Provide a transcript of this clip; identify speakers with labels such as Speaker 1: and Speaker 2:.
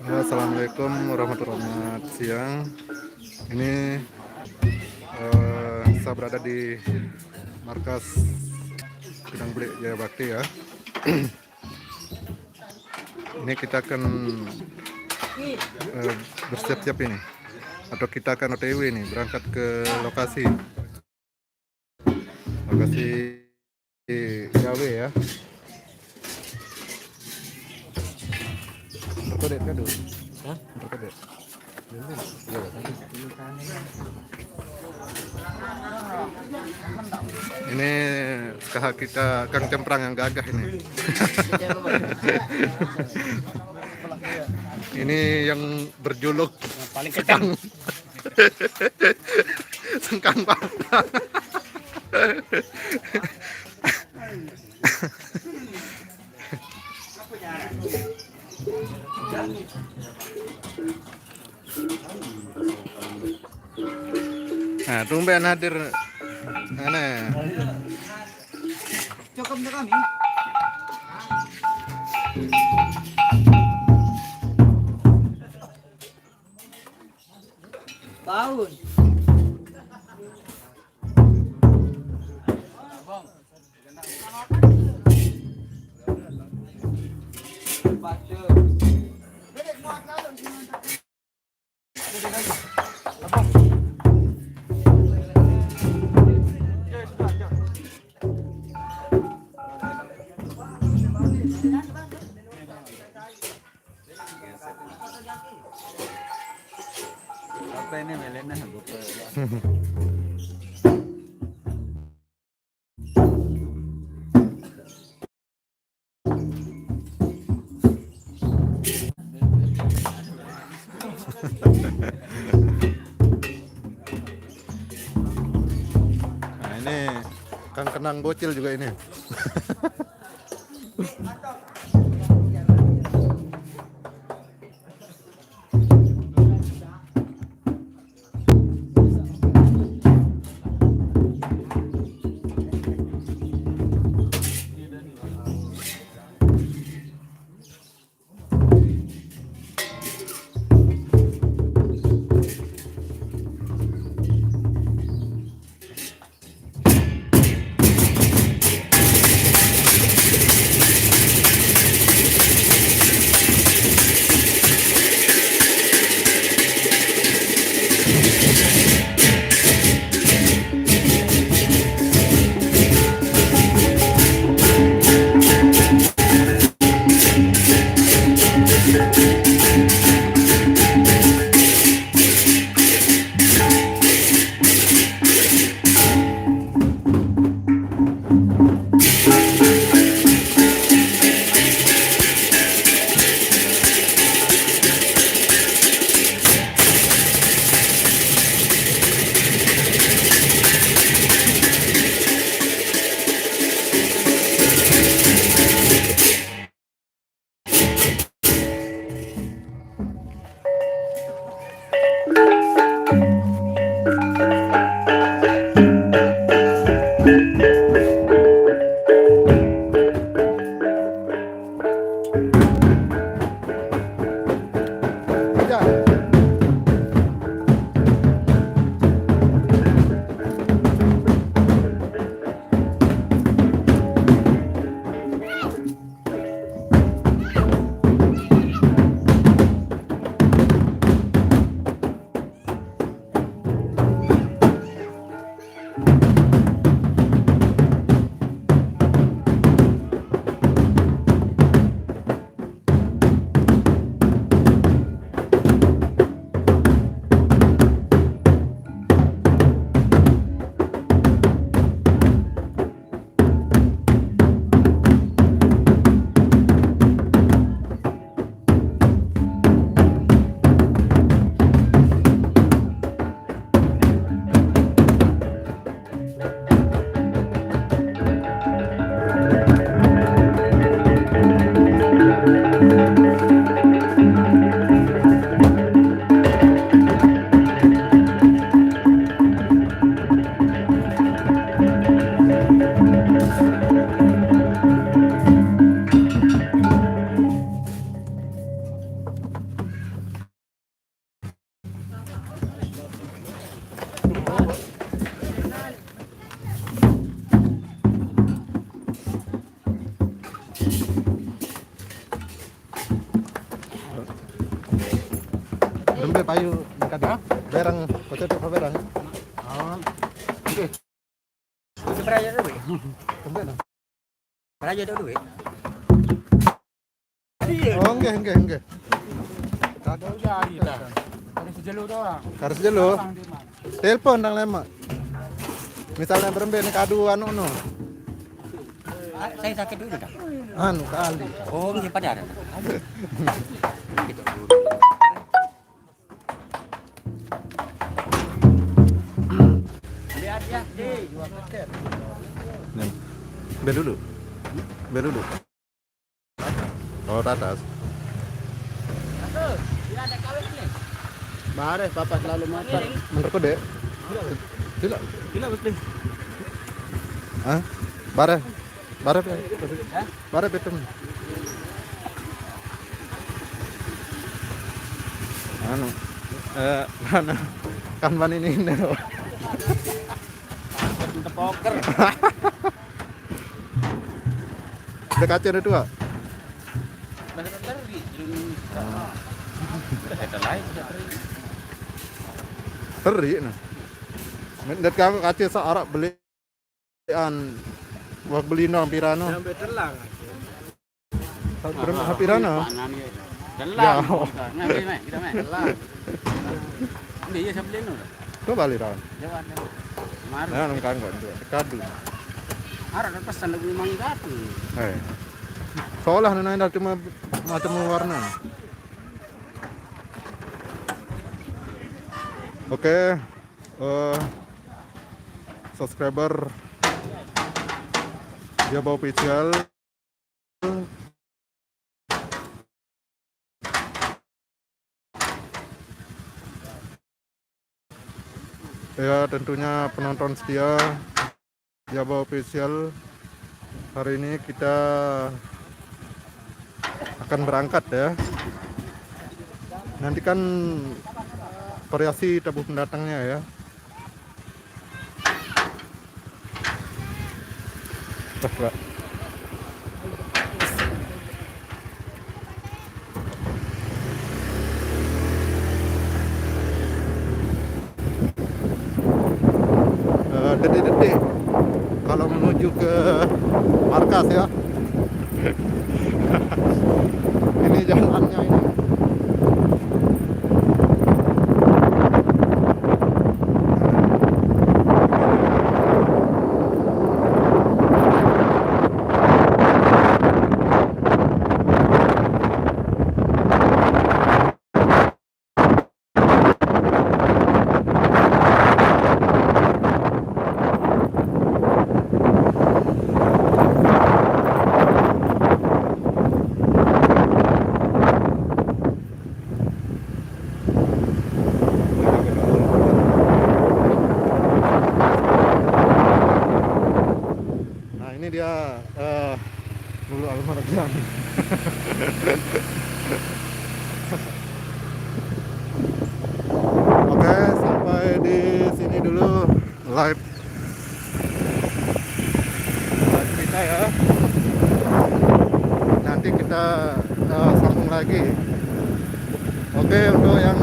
Speaker 1: Ya, Assalamualaikum warahmatullahi wabarakatuh. Siang. Ini saya berada di markas Pinang Beli Jaya Bakti ya. Ini kita akan bersiap-siap ini, atau kita akan OTW ini berangkat ke lokasi Jawa ya. Terkode kan dulu? Hah? Terkode. Ini kakak kita Kang Cemprang yang gagah ini. Ini yang berjuluk
Speaker 2: paling kencang.
Speaker 1: Sengkang Bata. Nah, tumben hadir aneh.
Speaker 2: Cukup untuk kami. Tahun. Apa ini melena buka.
Speaker 1: Nah, ini Kang Kenang bocil juga ini. Ambil payu dekat. Berang, kocok apa berang?
Speaker 2: Oh. Oke. Itu beraja dulu.
Speaker 1: Ambil dong.
Speaker 2: Beraja dulu.
Speaker 1: Oh, enggak.
Speaker 2: Ada jadi dah. Ada sejelur doang.
Speaker 1: Harus dulu. Telepon nang lema. Misalnya berembe nih kadu anu no.
Speaker 2: Saya sakit dulu dah.
Speaker 1: Anu kali.
Speaker 2: Oh, mesti pada ada. Gitu. Lihat ya, di 2 paket.
Speaker 1: Nih. Bel dulu. Oh, atas.
Speaker 2: Tidak ada kawin ni.
Speaker 3: Bares papa selalu motor.
Speaker 1: Menurutku dek. Tidak.
Speaker 3: Gila betul.
Speaker 1: Hah? Bare. Bare betul. Anu. Mana? Kan ban ini loh.
Speaker 3: Untuk poker.
Speaker 1: Dekat ada dua.
Speaker 3: Benar-benar di kita lain sudah teri.
Speaker 1: Teri nah. Mendet kamu kaca searak belian wak beli no pirano.
Speaker 3: Sampai telang.
Speaker 1: Pirano.
Speaker 3: Telang. Ngambil mai, kita mai. Telang. Ini ya sebelin nu.
Speaker 1: Tuh balik ran.
Speaker 3: Jawab. Maru.
Speaker 1: Nah, nang kanggo dekat dulu.
Speaker 3: Arah pesan lagi manggat.
Speaker 1: Seolah nana cuma macam warna. Oke, subscriber dia bawa official. Ya tentunya penonton setia dia bawa official. Hari ini kita akan berangkat ya. Nanti kan variasi tabuh pendatangnya ya. Pak. Detik-detik kalau menuju ke markas ya. Ini jalannya ini. Dia dulu almarhum. Oke, sampai di sini dulu live kita ya. Nanti kita sambung lagi. Oke, untuk yang